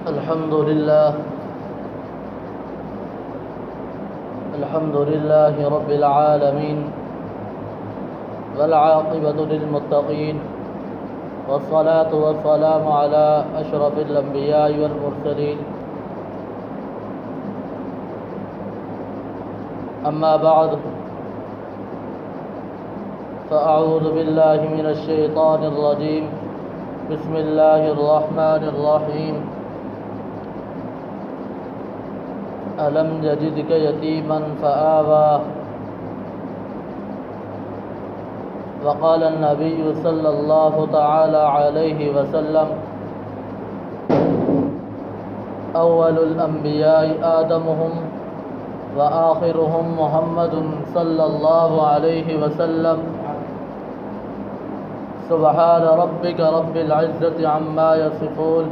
الحمد لله رب العالمين والعاقبة للمتقين والصلاة والسلام على أشرف الأنبياء والمرسلين أما بعد فأعوذ بالله من الشيطان الرجيم بسم الله الرحمن الرحيم ألم يجدك يتيما فآوى وقال النبي صلى الله تعالى عليه وسلم أول الأنبياء آدمهم وآخرهم محمد صلى الله عليه وسلم سبحان ربك رب العزة عما يصفون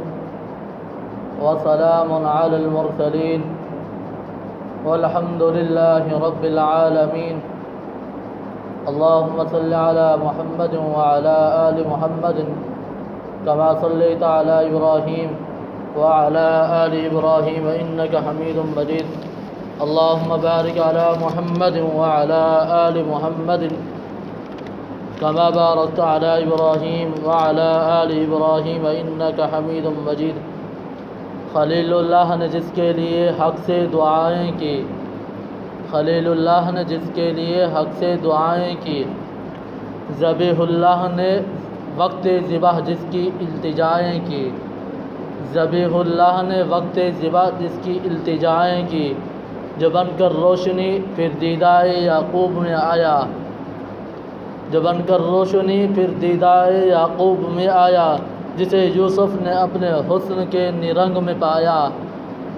وسلام على المرسلين والحمد لله رب العالمين اللهم صل على محمد وعلى آل محمد كما صليت على إبراهيم وعلى آل إبراهيم إنك حميد مجيد اللهم بارك على محمد وعلى آل محمد كما باركت على إبراهيم وعلى آل إبراهيم إنك حميد مجيد خلیل اللہ نے جس کے لیے حق سے دعائیں کی، خلیل اللہ نے جس کے لیے حق سے دعائیں کی، ذبیح اللہ نے وقت ذبح جس کی التجائیں کی، ذبیح اللہ نے وقت ذبح جس کی التجائیں کی، جو بن کر روشنی پھر دیدائے یعقوب میں آیا، جو بن کر روشنی پھر دیدائے یعقوب میں آیا، جسے یوسف نے اپنے حسن کے نیرنگ میں پایا،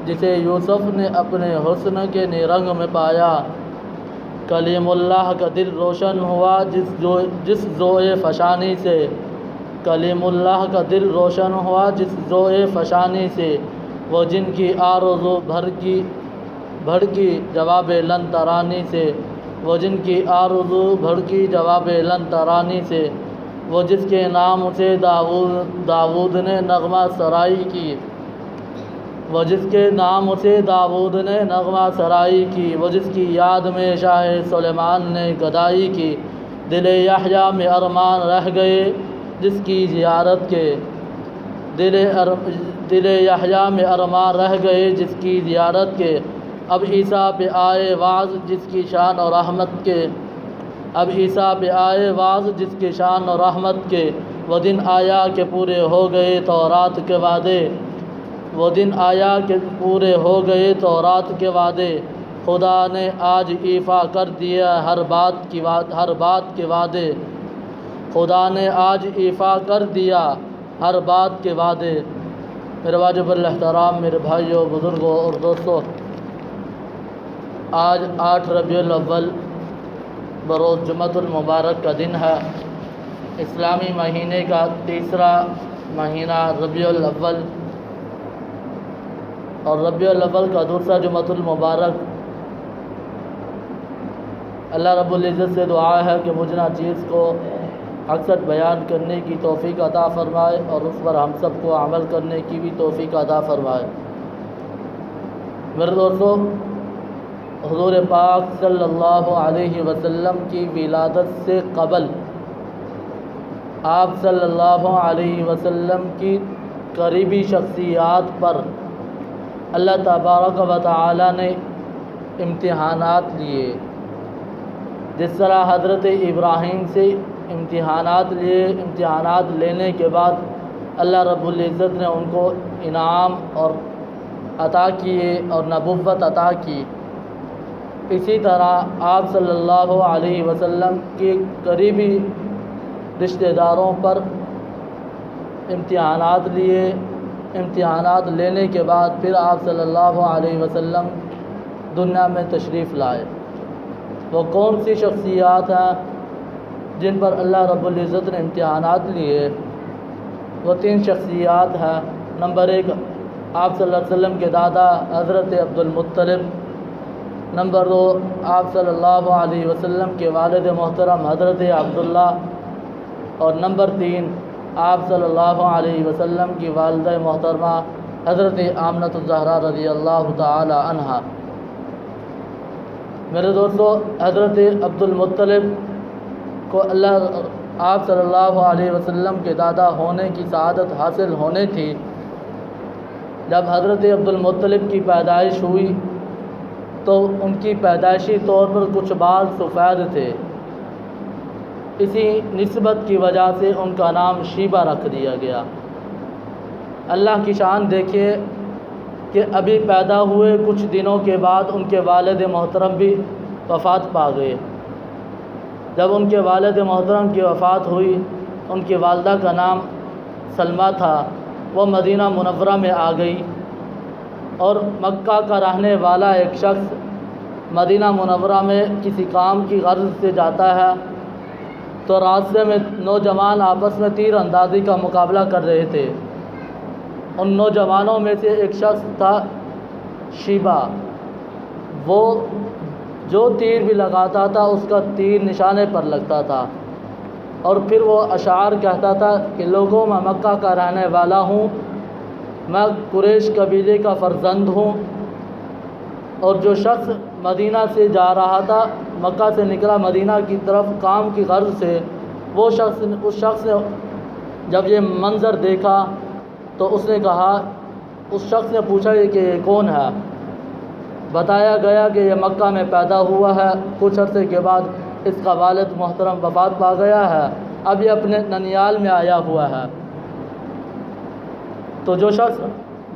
جسے یوسف نے اپنے حسن کے نیرنگ میں پایا، کلیم اللہ کا دل روشن ہوا جس ضوء فشانی سے، کلیم اللہ کا دل روشن ہوا جس ضوء فشانی سے، وہ جن کی آرزو بھڑکی جواب لن ترانی سے، وہ جن کی آرزو بھڑکی جواب لن ترانی سے، وہ جس کے نام سے داؤد نے نغمہ سرائی کی، وہ جس کے نام سے داؤد نے نغمہ سرائی کی، وہ جس کی یاد میں شاہ سلیمان نے گدائی کی، دل یحییٰ میں ارمان رہ گئے جس کی زیارت کے، دل یحییٰ میں ارمان رہ گئے جس کی زیارت کے، اب عیسیٰ پہ آئے واعظ جس کی شان اور رحمت کے، اب عیسیٰ پہ آئے واعظ جس کی شان اور رحمت کے، وہ دن آیا کہ پورے ہو گئے تورات کے وعدے، وہ دن آیا کہ پورے ہو گئے تورات کے وعدے، خدا نے آج ایفا کر دیا ہر بات کے وعدے، خدا نے آج ایفا کر دیا ہر بات کے وعدے۔ میرے واجب الاحترام میرے بھائیوں، بزرگوں اور دوستوں، آج 8 ربیع الاول بروز جمعۃ المبارک کا دن ہے۔ اسلامی مہینے کا تیسرا مہینہ ربیع الاول، اور ربیع الاول کا دوسرا جمعۃ المبارک۔ اللہ رب العزت سے دعا ہے کہ مجھنا چیز کو اکثر بیان کرنے کی توفیق عطا فرمائے اور اس پر ہم سب کو عمل کرنے کی بھی توفیق عطا فرمائے۔ میرے دوستوں، حضور پاک صلی اللہ علیہ وسلم کی ولادت سے قبل آپ صلی اللہ علیہ وسلم کی قریبی شخصیات پر اللہ تبارک و تعالی نے امتحانات لیے، جس طرح حضرت ابراہیم سے امتحانات لینے کے بعد اللہ رب العزت نے ان کو انعام اور عطا کیے اور نبوت عطا کی، اسی طرح آپ صلی اللہ علیہ وسلم کے قریبی رشتہ داروں پر امتحانات لینے کے بعد پھر آپ صلی اللہ علیہ وسلم دنیا میں تشریف لائے۔ وہ کون سی شخصیات ہیں جن پر اللہ رب العزت نے امتحانات لیے؟ وہ 3 شخصیات ہیں۔ نمبر 1، آپ صلی اللہ علیہ وسلم کے دادا حضرت عبد المطلب، نمبر 2 آپ صلی اللہ علیہ وسلم کے والد محترم حضرت عبداللہ، اور نمبر 3 آپ صلی اللہ علیہ وسلم کی والدہ محترمہ حضرت آمنۃ الزہرا رضی اللہ تعالی عنہا۔ میرے دوستو، حضرت عبد المطلب کو آپ صلی اللہ علیہ وسلم کے دادا ہونے کی سعادت حاصل ہونے تھی۔ جب حضرت عبد المطلب کی پیدائش ہوئی تو ان کی پیدائشی طور پر کچھ بال سفید تھے، اسی نسبت کی وجہ سے ان کا نام شیبہ رکھ دیا گیا۔ اللہ کی شان دیکھیے کہ ابھی پیدا ہوئے کچھ دنوں کے بعد ان کے والد محترم بھی وفات پا گئے۔ جب ان کے والد محترم کی وفات ہوئی، ان کی والدہ کا نام سلمہ تھا، وہ مدینہ منورہ میں آ گئی، اور مکہ کا رہنے والا ایک شخص مدینہ منورہ میں کسی کام کی غرض سے جاتا ہے تو راستے میں نوجوان آپس میں تیر اندازی کا مقابلہ کر رہے تھے۔ ان نوجوانوں میں سے ایک شخص تھا شیبہ، وہ جو تیر بھی لگاتا تھا اس کا تیر نشانے پر لگتا تھا، اور پھر وہ اشعار کہتا تھا کہ لوگوں، میں مکہ کا رہنے والا ہوں، میں قریش قبیلے کا فرزند ہوں، اور جو شخص مدینہ سے جا رہا تھا، مکہ سے نکلا مدینہ کی طرف کام کی غرض سے، اس شخص نے جب یہ منظر دیکھا تو اس نے کہا، اس شخص نے پوچھا کہ یہ کون ہے؟ بتایا گیا کہ یہ مکہ میں پیدا ہوا ہے، کچھ عرصے کے بعد اس کا والد محترم وفات پا گیا ہے، اب یہ اپنے ننیال میں آیا ہوا ہے۔ تو جو شخص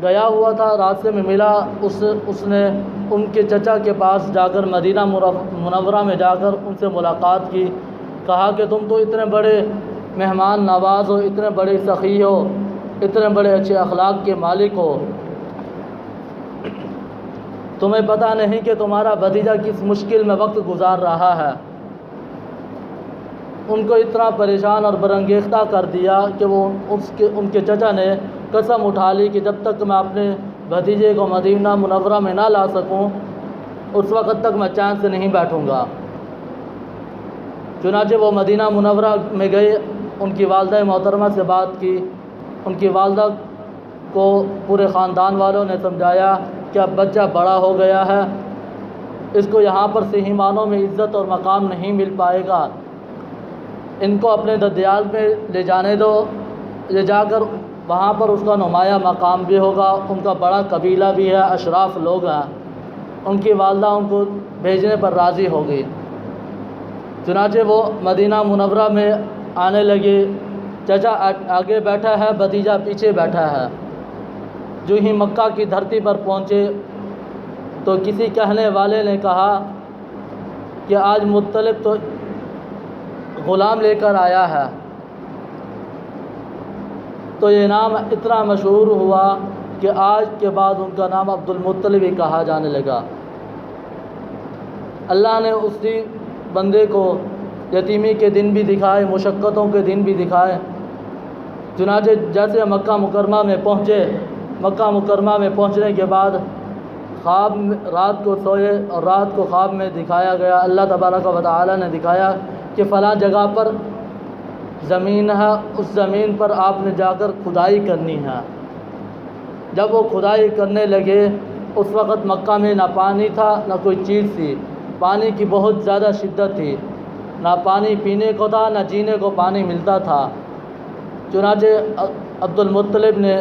گیا ہوا تھا راستے میں ملا، اس نے ان کے چچا کے پاس جا کر مدینہ منورہ میں جا کر ان سے ملاقات کی، کہا کہ تم تو اتنے بڑے مہمان نواز ہو، اتنے بڑے سخی ہو، اتنے بڑے اچھے اخلاق کے مالک ہو، تمہیں پتہ نہیں کہ تمہارا بھتیجا کس مشکل میں وقت گزار رہا ہے۔ ان کو اتنا پریشان اور برانگیختہ کر دیا کہ وہ ان کے چچا نے قسم اٹھا لی کہ جب تک میں اپنے بھتیجے کو مدینہ منورہ میں نہ لا سکوں اس وقت تک میں چین سے نہیں بیٹھوں گا۔ چنانچہ وہ مدینہ منورہ میں گئے، ان کی والدہ محترمہ سے بات کی، ان کی والدہ کو پورے خاندان والوں نے سمجھایا کہ اب بچہ بڑا ہو گیا ہے، اس کو یہاں پر صحیحانوں میں عزت اور مقام نہیں مل پائے گا، ان کو اپنے ددیال میں لے جانے دو، لے جا کر وہاں پر اس کا نمایاں مقام بھی ہوگا، ان کا بڑا قبیلہ بھی ہے، اشراف لوگ ہیں۔ ان کی والدہ ان کو بھیجنے پر راضی ہو گئی۔ چنانچہ وہ مدینہ منورہ میں آنے لگے، چچا آگے بیٹھا ہے، بھتیجا پیچھے بیٹھا ہے۔ جو ہی مکہ کی دھرتی پر پہنچے تو کسی کہنے والے نے کہا کہ آج مطلب تو غلام لے کر آیا ہے، تو یہ نام اتنا مشہور ہوا کہ آج کے بعد ان کا نام عبد المطلب ہی کہا جانے لگا۔ اللہ نے اسی بندے کو یتیمی کے دن بھی دکھائے، مشقتوں کے دن بھی دکھائے۔ چنانچہ جیسے مکہ مکرمہ میں پہنچے، مکہ مکرمہ میں پہنچنے کے بعد رات کو سوئے اور رات کو خواب میں دکھایا گیا، اللہ تبارک و تعالی نے دکھایا کہ فلاں جگہ پر زمین ہے، اس زمین پر آپ نے جا کر کھدائی کرنی ہے۔ جب وہ کھدائی کرنے لگے اس وقت مکہ میں نہ پانی تھا نہ کوئی چیز تھی، پانی کی بہت زیادہ شدت تھی، نہ پانی پینے کو تھا نہ جینے کو پانی ملتا تھا۔ چنانچہ عبد المطلب نے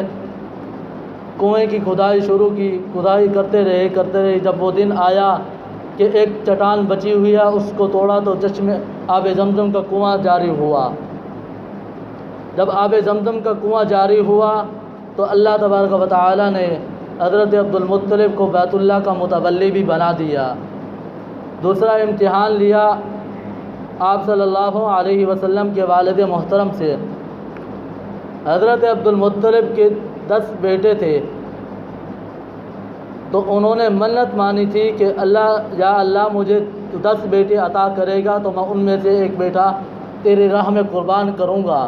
کنویں کی کھدائی شروع کی، کھدائی کرتے رہے، جب وہ دن آیا کہ ایک چٹان بچی ہوئی ہے اس کو توڑا تو چشمے آب زمزم کا کنواں جاری ہوا۔ جب آب زمزم کا کنواں جاری ہوا تو اللہ تبارک و تعالی نے حضرت عبد المطلب کو بیت اللہ کا متولی بھی بنا دیا۔ دوسرا امتحان لیا آپ صلی اللہ علیہ وسلم کے والد محترم سے۔ حضرت عبد المطلب کے 10 بیٹے تھے، تو انہوں نے منت مانی تھی کہ اللہ مجھے 10 بیٹے عطا کرے گا تو میں ان میں سے ایک بیٹا تیری راہ میں قربان کروں گا۔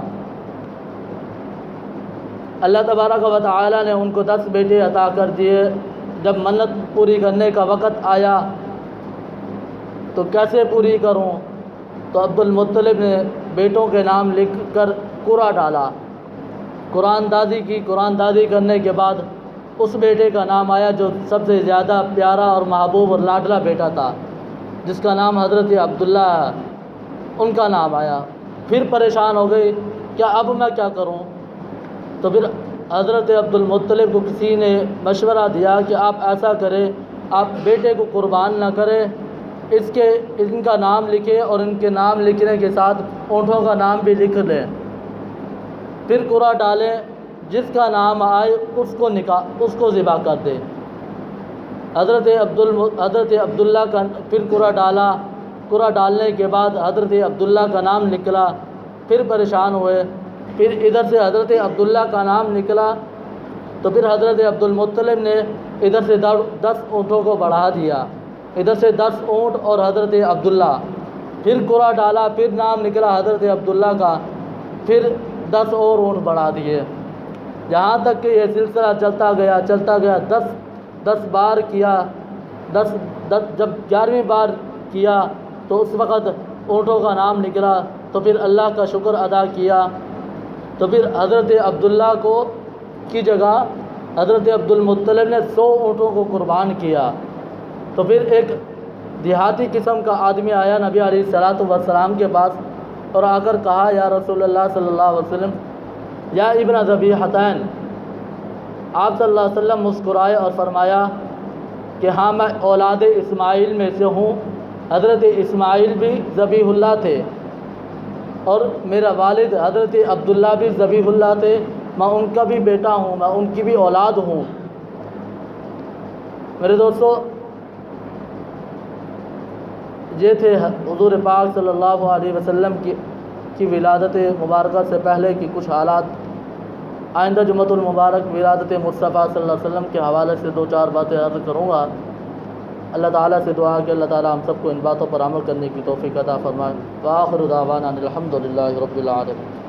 اللہ تبارک و تعالی نے ان کو 10 بیٹے عطا کر دیے۔ جب منت پوری کرنے کا وقت آیا تو کیسے پوری کروں، تو عبد المطلب نے بیٹوں کے نام لکھ کر قرعہ ڈالا، قرآن دادی کی۔ قرآن دادی کرنے کے بعد اس بیٹے کا نام آیا جو سب سے زیادہ پیارا اور محبوب اور لاڈلا بیٹا تھا، جس کا نام حضرت عبداللہ ہے، ان کا نام آیا۔ پھر پریشان ہو گئی کہ اب میں کیا کروں؟ تو پھر حضرت عبدالمطلب کو کسی نے مشورہ دیا کہ آپ ایسا کریں، آپ بیٹے کو قربان نہ کریں، ان کا نام لکھیں اور ان کے نام لکھنے کے ساتھ اونٹوں کا نام بھی لکھ لیں، پھر قرعہ ڈالیں، جس کا نام آئے اس کو ذبح کر دیں۔ حضرت عبداللہ کا پھر قرعہ ڈالنے کے بعد حضرت عبداللہ کا نام نکلا، پھر پریشان ہوئے، پھر ادھر سے حضرت عبداللہ کا نام نکلا، تو پھر حضرت عبدالمطلب نے ادھر سے 10 اونٹوں کو بڑھا دیا، ادھر سے 10 اونٹ اور حضرت عبداللہ، پھر قرعہ ڈالا، پھر نام نکلا حضرت عبداللہ کا، پھر 10 اور اونٹ بڑھا دیے، یہاں تک کہ یہ سلسلہ چلتا گیا 10 بار کیا۔ جب 11ویں بار کیا تو اس وقت اونٹوں کا نام نکلا، تو پھر اللہ کا شکر ادا کیا، تو پھر حضرت عبداللہ کی جگہ حضرت عبدالمطلب نے 100 اونٹوں کو قربان کیا۔ تو پھر ایک دیہاتی قسم کا آدمی آیا نبی علیہ الصلوۃ والسلام کے پاس اور آ کر کہا، یا رسول اللہ صلی اللہ علیہ وسلم، یا ابن ذبیحتین، آپ صلی اللہ علیہ وسلم مسکرائے اور فرمایا کہ ہاں میں اولاد اسماعیل میں سے ہوں، حضرت اسماعیل بھی ذبیح اللہ تھے اور میرا والد حضرت عبداللہ بھی ذبیح اللہ تھے، میں ان کا بھی بیٹا ہوں، میں ان کی بھی اولاد ہوں۔ میرے دوستو، یہ تھے حضور پاک صلی اللہ علیہ وسلم کی ولادت مبارکہ سے پہلے کی کچھ حالات۔ آئندہ جمعۃ المبارک ولادت مصطفیٰ صلی اللہ علیہ وسلم کے حوالے سے 2-4 باتیں عرض کروں گا۔ اللہ تعالیٰ سے دعا کہ اللہ تعالیٰ ہم سب کو ان باتوں پر عمل کرنے کی توفیق عطا فرمائے۔ وآخر دعوانا الحمد للہ رب العالمین۔